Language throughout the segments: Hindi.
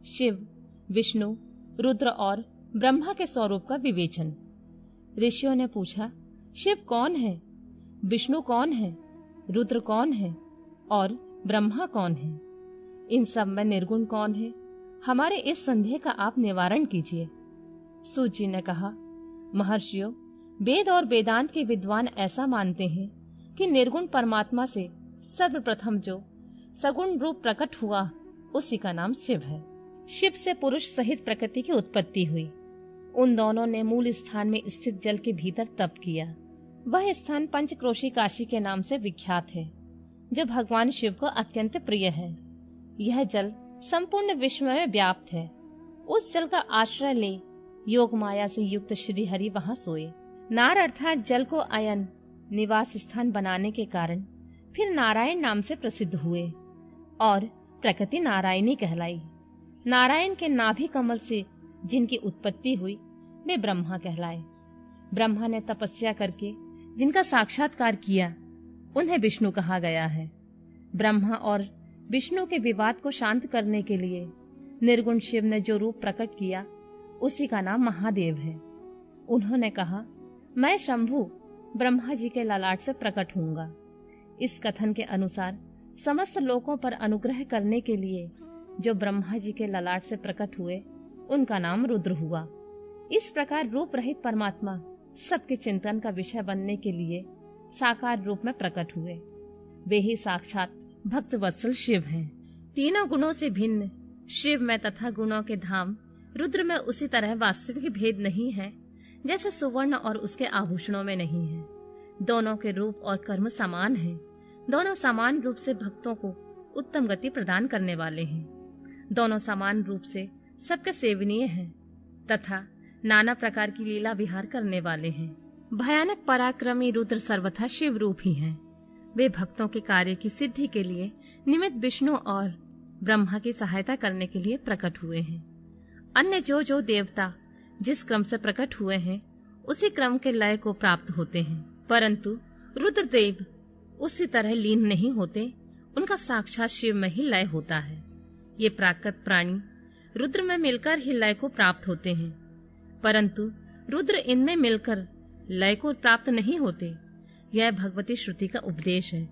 शिव, विष्णु, रुद्र और ब्रह्मा के स्वरूप का विवेचन। ऋषियों ने पूछा, शिव कौन है, विष्णु कौन है, रुद्र कौन है और ब्रह्मा कौन है? इन सब में निर्गुण कौन है? हमारे इस संदेह का आप निवारण कीजिए। सूत जी ने कहा, महर्षियों, वेद और वेदांत के विद्वान ऐसा मानते हैं कि निर्गुण परमात्मा से सर्वप्रथम जो सगुण रूप प्रकट हुआ उसी का नाम शिव है। शिव से पुरुष सहित प्रकृति की उत्पत्ति हुई। उन दोनों ने मूल स्थान में स्थित जल के भीतर तप किया। वह स्थान पंचक्रोशी काशी के नाम से विख्यात है, जो भगवान शिव को अत्यंत प्रिय है। यह जल संपूर्ण विश्व में व्याप्त है। उस जल का आश्रय ले योग माया से युक्त श्री हरि वहां सोए। नार अर्थात जल को अयन निवास स्थान बनाने के कारण फिर नारायण नाम से प्रसिद्ध हुए और प्रकृति नारायणी कहलाई। नारायण के नाभि कमल से जिनकी उत्पत्ति हुई वे ब्रह्मा कहलाए। ब्रह्मा ने तपस्या करके जिनका साक्षात्कार किया उन्हें विष्णु कहा गया है। ब्रह्मा और विष्णु के विवाद को शांत करने के लिए निर्गुण शिव ने जो रूप प्रकट किया उसी का नाम महादेव है। उन्होंने कहा, मैं शंभु ब्रह्मा जी के ललाट से प्रकट होऊंगा। इस कथन के अनुसार समस्त लोकों पर अनुग्रह करने के लिए जो ब्रह्मा जी के ललाट से प्रकट हुए उनका नाम रुद्र हुआ। इस प्रकार रूप रहित परमात्मा सबके चिंतन का विषय बनने के लिए साकार रूप में प्रकट हुए। वे ही साक्षात भक्त वत्सल शिव हैं। तीनों गुणों से भिन्न शिव में तथा गुणों के धाम रुद्र में उसी तरह वास्तविक भेद नहीं है जैसे सुवर्ण और उसके आभूषणों में नहीं है। दोनों के रूप और कर्म समान हैं। दोनों समान रूप से भक्तों को उत्तम गति प्रदान करने वाले हैं। दोनों समान रूप से सबके सेवनीय हैं तथा नाना प्रकार की लीला विहार करने वाले हैं। भयानक पराक्रमी रुद्र सर्वथा शिव रूप ही हैं। वे भक्तों के कार्य की सिद्धि के लिए निमित्त विष्णु और ब्रह्मा की सहायता करने के लिए प्रकट हुए हैं। अन्य जो देवता जिस क्रम से प्रकट हुए हैं उसी क्रम के लय को प्राप्त होते हैं, परंतु रुद्रदेव उसी तरह लीन नहीं होते। उनका साक्षात शिव में ही लय होता है। ये प्राकृत प्राणी रुद्र में मिलकर ही लय को प्राप्त होते हैं, परंतु रुद्र इनमें मिलकर लय को प्राप्त नहीं होते। यह भगवती श्रुति का उपदेश है।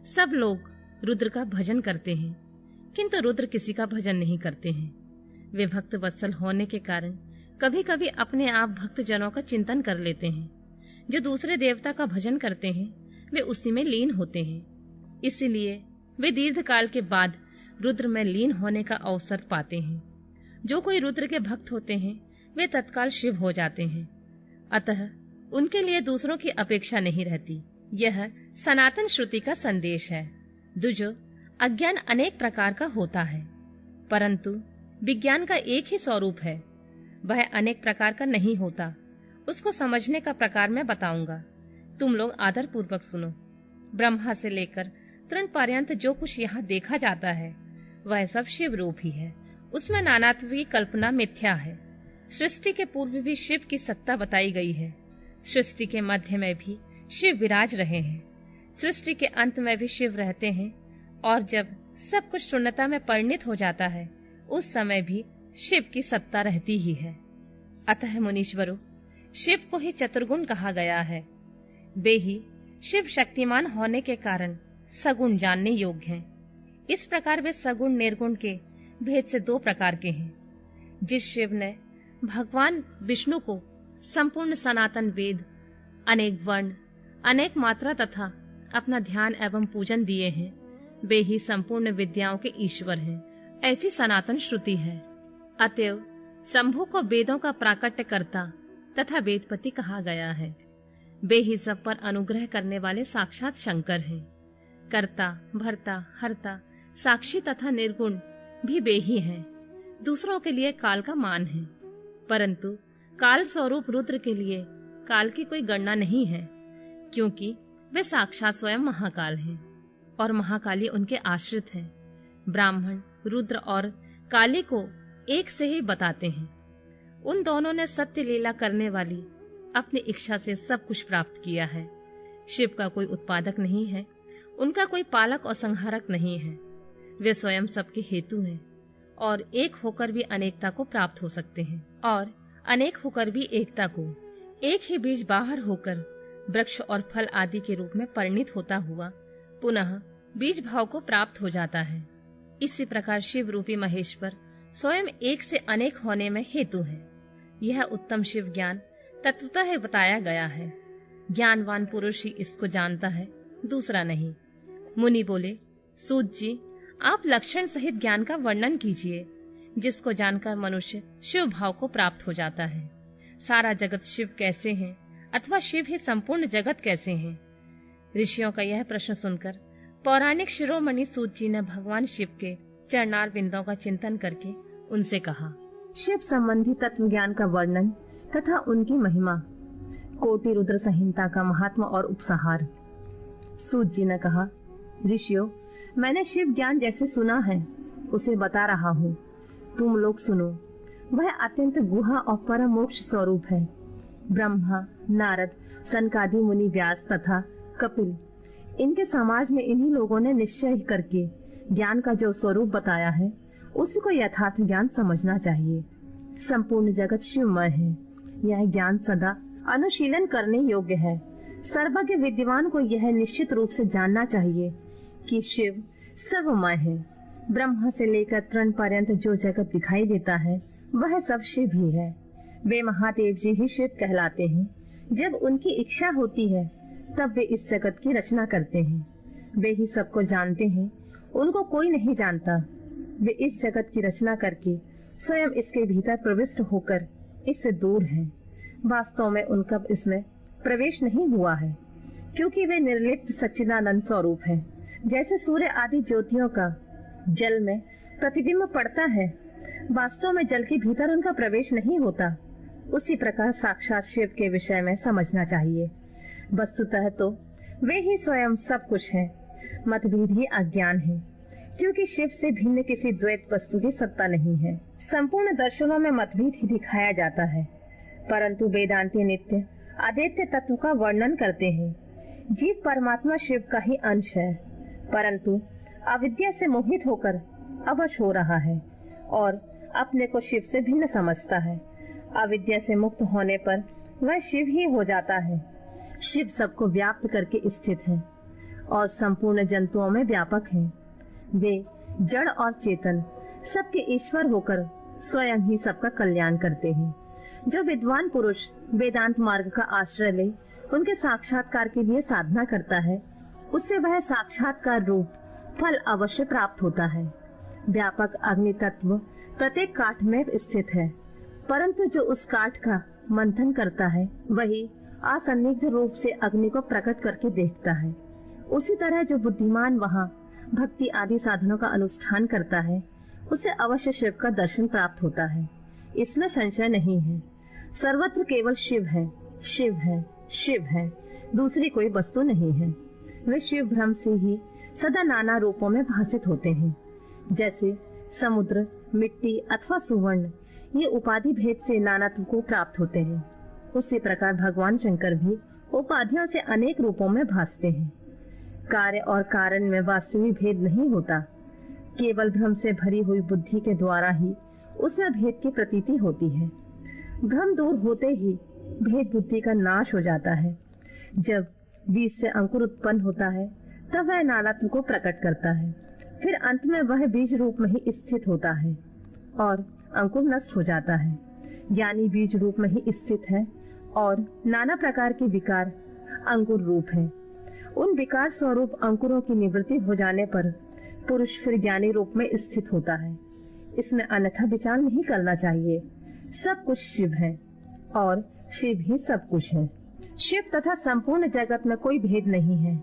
सब लोग रुद्र का भजन करते हैं, किंतु रुद्र किसी का भजन नहीं करते हैं। वे भक्त वत्सल होने के कारण कभी कभी अपने आप भक्त जनों का चिंतन कर लेते हैं। जो दूसरे देवता का भजन करते हैं वे उसी में लीन होते हैं। इसीलिए वे दीर्घ काल के बाद रुद्र में लीन होने का अवसर पाते हैं। जो कोई रुद्र के भक्त होते हैं वे तत्काल शिव हो जाते हैं। अतः उनके लिए दूसरों की अपेक्षा नहीं रहती। यह सनातन श्रुति का संदेश है। दुजो अज्ञान अनेक प्रकार का होता है, परंतु विज्ञान का एक ही स्वरूप है। वह अनेक प्रकार का नहीं होता। उसको समझने का प्रकार मैं बताऊंगा। तुम लोग आदर पूर्वक सुनो। ब्रह्मा से लेकर तृण पर्यंत जो कुछ यहाँ देखा जाता है वह सब शिव रूप ही है। उसमें नानात्व की कल्पना मिथ्या है। सृष्टि के पूर्व भी शिव की सत्ता बताई गई है। सृष्टि के मध्य में भी शिव विराज रहे हैं। सृष्टि के अंत में भी शिव रहते हैं और जब सब कुछ शून्यता में परिणित हो जाता है उस समय भी शिव की सत्ता रहती ही है। अतः मुनीश्वरों, शिव को ही चतुर्गुण कहा गया है। वे ही शिव शक्तिमान होने के कारण सगुण जानने योग्य हैं। इस प्रकार वे सगुण निर्गुण के भेद से दो प्रकार के हैं। जिस शिव ने भगवान विष्णु को संपूर्ण सनातन वेद, अनेक वर्ण, अनेक मात्रा तथा अपना ध्यान एवं पूजन दिए हैं, वे ही संपूर्ण विद्याओं के ईश्वर हैं। ऐसी सनातन श्रुति है। अतएव शंभु को वेदों का प्राकट्य कर्ता तथा वेदपति कहा गया है। वे ही सब पर अनुग्रह करने वाले साक्षात शंकर हैं। कर्ता, भर्ता, हर्ता, साक्षी तथा निर्गुण भी वे ही हैं। दूसरों के लिए काल का मान है, परंतु काल स्वरूप रुद्र के लिए काल की कोई गणना नहीं है, क्योंकि वे साक्षात स्वयं महाकाल हैं और महाकाली उनके आश्रित हैं। ब्राह्मण रुद्र और काली को एक से ही बताते हैं। उन दोनों ने सत्य लीला करने वाली अपनी इच्छा से सब कुछ प्राप्त किया है। शिव का कोई उत्पादक नहीं है, उनका कोई पालक और संहारक नहीं है। वे स्वयं सबके हेतु हैं और एक होकर भी अनेकता को प्राप्त हो सकते हैं, और अनेक होकर भी एकता को। एक ही बीज बाहर होकर वृक्ष और फल आदि के रूप में परिणित होता हुआ पुनः बीज भाव को प्राप्त हो जाता है। इसी प्रकार शिव रूपी महेश्वर स्वयं एक से अनेक होने में हेतु है। यह उत्तम शिव ज्ञान तत्वतः बताया गया है। ज्ञानवान पुरुष ही इसको जानता है, दूसरा नहीं। मुनि बोले, सूत जी, आप लक्षण सहित ज्ञान का वर्णन कीजिए, जिसको जानकर मनुष्य शिव भाव को प्राप्त हो जाता है। सारा जगत शिव कैसे है, अथवा शिव ही संपूर्ण जगत कैसे हैं? ऋषियों का यह प्रश्न सुनकर पौराणिक शिरोमणि सूत जी ने भगवान शिव के चरणार बिंदों का चिंतन करके उनसे कहा, शिव संबंधी तत्व ज्ञान का वर्णन तथा उनकी महिमा, कोटि रुद्र संहिता का महात्मा और उपसंहार। सूत जी ने कहा, ऋषियों, मैंने शिव ज्ञान जैसे सुना है उसे बता रहा हूँ, तुम लोग सुनो। वह अत्यंत गुहा और परम मोक्ष स्वरूप है। ब्रह्मा, नारद, सनकादि मुनि, व्यास तथा कपिल, इनके समाज में इन्हीं लोगों ने निश्चय करके ज्ञान का जो स्वरूप बताया है उसी को यथार्थ ज्ञान समझना चाहिए। संपूर्ण जगत शिवमय है। यह ज्ञान सदा अनुशीलन करने योग्य है। सर्वज्ञ विद्वान को यह निश्चित रूप से जानना चाहिए कि शिव सर्वमय है। ब्रह्मा से लेकर तृण पर्यंत जो जगत दिखाई देता है वह सब शिव ही है। वे महादेव जी ही शिव कहलाते हैं। जब उनकी इच्छा होती है तब वे इस जगत की रचना करते हैं। वे ही सबको जानते हैं, उनको कोई नहीं जानता। वे इस जगत की रचना करके स्वयं इसके भीतर प्रविष्ट होकर इससे दूर हैं। वास्तव में उनका इसमें प्रवेश नहीं हुआ है, क्योंकि वे निर्लिप्त सच्चिदानंद स्वरूप हैं। जैसे सूर्य आदि ज्योतियों का जल में प्रतिबिंब पड़ता है, वास्तव में जल के भीतर उनका प्रवेश नहीं होता, उसी प्रकार साक्षात शिव के विषय में समझना चाहिए। वस्तुतः तो वे ही स्वयं सब कुछ हैं। मतभेद ही अज्ञान है, क्योंकि शिव से भिन्न किसी द्वैत वस्तु की सत्ता नहीं है। संपूर्ण दर्शनों में मतभेद ही दिखाया जाता है, परंतु वेदांती नित्य अद्वैत तत्व का वर्णन करते हैं। जीव परमात्मा शिव का ही अंश है, परंतु अविद्या से मोहित होकर अवश हो रहा है और अपने को शिव से भिन्न समझता है। अविद्या से मुक्त होने पर वह शिव ही हो जाता है। शिव सबको व्याप्त करके स्थित है और संपूर्ण जंतुओं में व्यापक है। वे जड़ और चेतन सबके ईश्वर होकर स्वयं ही सबका कल्याण करते हैं। जो विद्वान पुरुष वेदांत मार्ग का आश्रय ले उनके साक्षात्कार के लिए साधना करता है, उससे वह साक्षात्कार रूप फल अवश्य प्राप्त होता है। व्यापक अग्नि तत्व प्रत्येक काठ में स्थित है, परंतु जो उस काठ का मंथन करता है वही असन्निग्ध रूप से अग्नि को प्रकट करके देखता है। उसी तरह जो बुद्धिमान वहाँ भक्ति आदि साधनों का अनुष्ठान करता है, उसे अवश्य शिव का दर्शन प्राप्त होता है। इसमें संशय नहीं है। सर्वत्र केवल शिव है, शिव है, शिव है, दूसरी कोई वस्तु नहीं है। वे शिव भ्रम से ही सदा नाना रूपों में भासित होते हैं। जैसे समुद्र, मिट्टी अथवा सुवर्ण, ये उपाधि भेद से नानात्व को प्राप्त होते हैं, उसी प्रकार भगवान शंकर भी उपाधियों से अनेक रूपों में भासते हैं। कार्य और कारण में वास्तविक भेद नहीं होता, केवल भ्रम से भरी हुई बुद्धि के द्वारा ही उसमें भेद की प्रतीति होती है। भ्रम दूर होते ही भेद बुद्धि का नाश हो जाता है। जब बीज से अंकुर उत्पन्न होता है तब वह नानात्व को प्रकट करता है, फिर अंत में वह बीज रूप में ही स्थित होता है और अंकुर नष्ट हो जाता है। ज्ञानी बीज रूप में ही स्थित है और नाना प्रकार के विकार अंकुर रूप है। उन विकार स्वरूप अंकुरों की निवृत्ति हो जाने पर पुरुष फिर ज्ञानी रूप में स्थित होता है। इसमें अन्यथा विचार नहीं करना चाहिए। सब कुछ शिव है और शिव ही सब कुछ है। शिव तथा संपूर्ण जगत में कोई भेद नहीं है।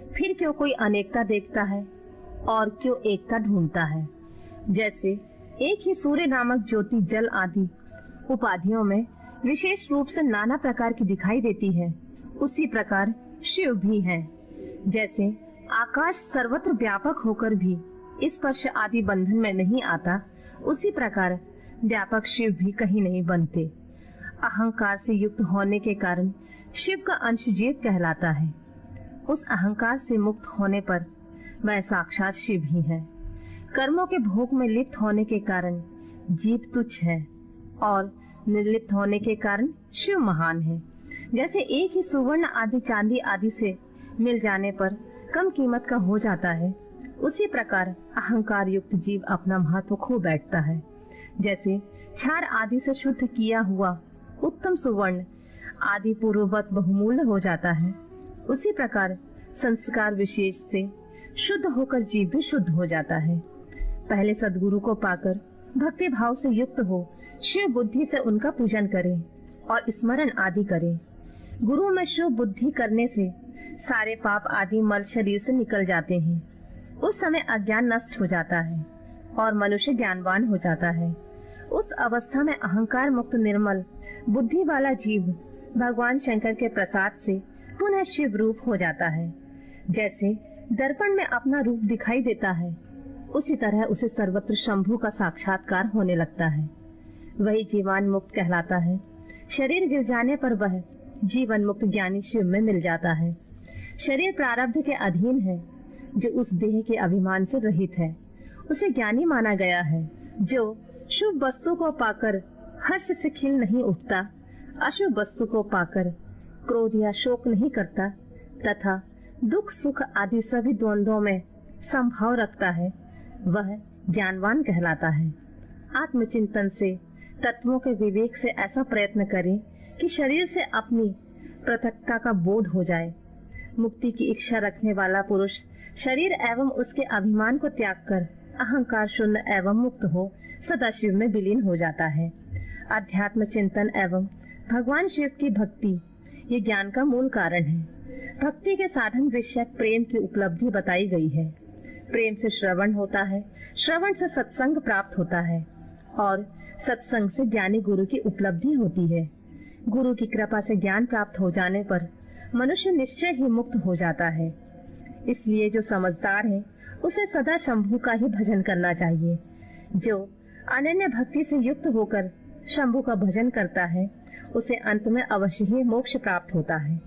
फिर क्यों कोई अनेकता देखता है और क्यों एकता ढूंढता है? जैसे एक ही सूर्य नामक ज्योति जल आदि उपाधियों में विशेष रूप से नाना प्रकार की दिखाई देती है, उसी प्रकार शिव भी है। जैसे आकाश सर्वत्र व्यापक होकर भी स्पर्श आदि बंधन में नहीं आता, उसी प्रकार व्यापक शिव भी कहीं नहीं बनते। अहंकार से युक्त होने के कारण शिव का अंश जीव कहलाता है। उस अहंकार से मुक्त होने पर वह साक्षात शिव ही है। कर्मों के भोग में लिप्त होने के कारण जीव तुच्छ है और निर्लिप्त होने के कारण शिव महान है। जैसे एक ही सुवर्ण आदि चांदी आदि से मिल जाने पर कम कीमत का हो जाता है, उसी प्रकार अहंकार युक्त जीव अपना महत्व खो बैठता है। जैसे क्षार आदि से शुद्ध किया हुआ उत्तम सुवर्ण आदि पूर्ववत बहुमूल्य हो जाता है, उसी प्रकार संस्कार विशेष से शुद्ध होकर जीव भी शुद्ध हो जाता है। पहले सद्गुरु को पाकर भक्ति भाव से युक्त हो शिव बुद्धि से उनका पूजन करें और स्मरण आदि करें। गुरु में शुभ बुद्धि करने से सारे पाप आदि मल शरीर से निकल जाते हैं। उस समय अज्ञान नष्ट हो जाता है और मनुष्य ज्ञानवान हो जाता है। उस अवस्था में अहंकार मुक्त निर्मल बुद्धि वाला जीव भगवान शंकर के प्रसाद से पुनः शिव रूप हो जाता है। जैसे दर्पण में अपना रूप दिखाई देता है, उसी तरह उसे सर्वत्र शंभु का साक्षात्कार होने लगता है। वही जीवान मुक्त कहलाता है। शरीर गिर जाने पर वह जीवन मुक्त ज्ञानी शिव में मिल जाता है। शरीर प्रारब्ध के अधीन है। जो उस देह के अभिमान से रहित है, उसे ज्ञानी माना गया है। जो शुभ वस्तु को पाकर हर्ष से खिल नहीं उठता, अशुभ वस्तु को पाकर क्रोध या शोक नहीं करता तथा दुख सुख आदि सभी द्वंद्वों में संभाव रखता है, वह ज्ञानवान कहलाता है। आत्मचिंतन से तत्वों के विवेक से ऐसा प्रयत्न करें कि शरीर से अपनी पृथकता का बोध हो जाए। मुक्ति की इच्छा रखने वाला पुरुष शरीर एवं उसके अभिमान को त्याग कर अहंकार शून्य एवं मुक्त हो सदाशिव में विलीन हो जाता है। अध्यात्म चिंतन एवं भगवान शिव की भक्ति ये ज्ञान का मूल कारण है। भक्ति के साधन विषयक प्रेम की उपलब्धि बताई गई है। प्रेम से श्रवण होता है, श्रवण से सत्संग प्राप्त होता है और सत्संग से ज्ञानी गुरु की उपलब्धि होती है। गुरु की कृपा से ज्ञान प्राप्त हो जाने पर मनुष्य निश्चय ही मुक्त हो जाता है। इसलिए जो समझदार है उसे सदा शंभु का ही भजन करना चाहिए। जो अनन्य भक्ति से युक्त होकर शंभु का भजन करता है, उसे अंत में अवश्य ही मोक्ष प्राप्त होता है।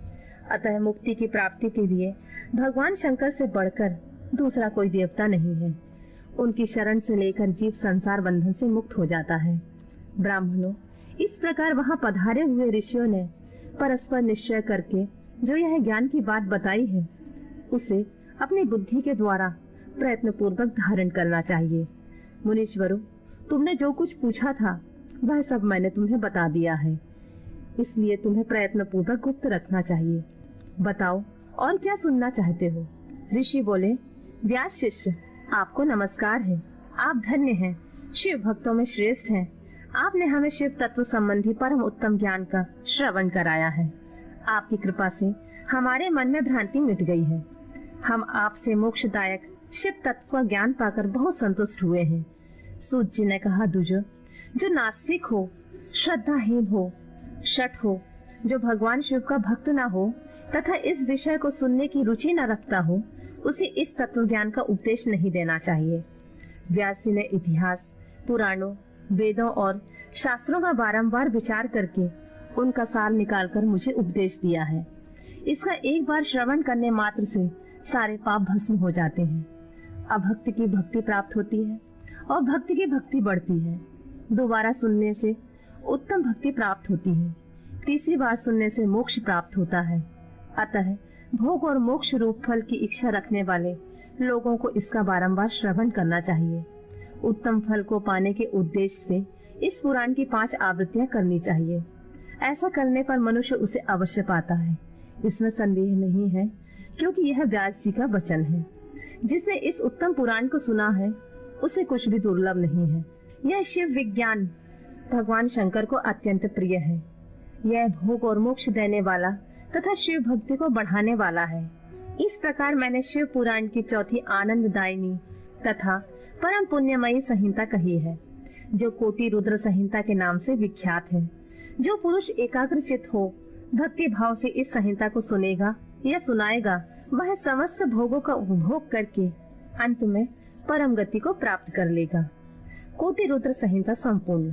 अतः मुक्ति की प्राप्ति के लिए भगवान शंकर से बढ़कर दूसरा कोई देवता नहीं है। उनकी शरण से लेकर जीव संसार बंधन से मुक्त हो जाता है। ब्राह्मणों, इस प्रकार वहां पधारे हुए ऋषियों ने परस्पर निश्चय करके जो यह ज्ञान की बात बताई है, उसे अपनी बुद्धि के द्वारा प्रयत्न पूर्वक धारण करना चाहिए। मुनीश्वरों, तुमने जो कुछ पूछा था वह सब मैंने तुम्हें बता दिया है, इसलिए तुम्हें प्रयत्न पूर्वक गुप्त रखना चाहिए। बताओ और क्या सुनना चाहते हो? ऋषि बोले, व्यास शिष्य, आपको नमस्कार है। आप धन्य हैं, शिव भक्तों में श्रेष्ठ हैं। आपने हमें शिव तत्व संबंधी परम उत्तम ज्ञान का श्रवण कराया है। आपकी कृपा से हमारे मन में भ्रांति मिट गई है। हम आपसे मोक्षदायक शिव तत्व का ज्ञान पाकर बहुत संतुष्ट हुए हैं। सूत जी ने कहा, दुजो, जो नास्तिक हो, श्रद्धाहीन हो, शठ हो, जो भगवान शिव का भक्त न हो तथा इस विषय को सुनने की रुचि न रखता हो, उसे इस तत्व ज्ञान का उपदेश नहीं देना चाहिए। व्यास जी ने इतिहास, पुराणों, वेदों और शास्त्रों का बारंबार विचार करके उनका सार निकालकर मुझे उपदेश दिया है। इसका एक बार श्रवण करने मात्र से सारे पाप भस्म हो जाते हैं। अभक्त की भक्ति प्राप्त होती है और भक्ति की भक्ति बढ़ती है। दोबारा सुनने से उत्तम भक्ति प्राप्त होती है। तीसरी बार सुनने से मोक्ष प्राप्त होता है। अतः भोग और मोक्ष रूप फल की इच्छा रखने वाले लोगों को इसका बारंबार श्रवण करना चाहिए। उत्तम फल को पाने के उद्देश्य से इस पुराण की 5 आवृत्तियां करनी चाहिए। ऐसा करने पर मनुष्य उसे अवश्य पाता है, इसमें संदेह नहीं है, क्योंकि यह व्यास जी का वचन है। जिसने इस उत्तम पुराण को सुना है, उसे कुछ भी दुर्लभ नहीं है। यह शिव विज्ञान भगवान शंकर को अत्यंत प्रिय है। यह भोग और मोक्ष देने वाला तथा शिव भक्ति को बढ़ाने वाला है। इस प्रकार मैंने शिव पुराण की चौथी आनंददायिनी तथा परम पुण्यमयी संहिता कही है, जो कोटि रुद्र संहिता के नाम से विख्यात है। जो पुरुष एकाग्रचित हो भक्ति भाव से इस संहिता को सुनेगा या सुनाएगा, वह समस्त भोगों का उपभोग करके अंत में परम गति को प्राप्त कर लेगा। कोटि रुद्र संहिता संपूर्ण।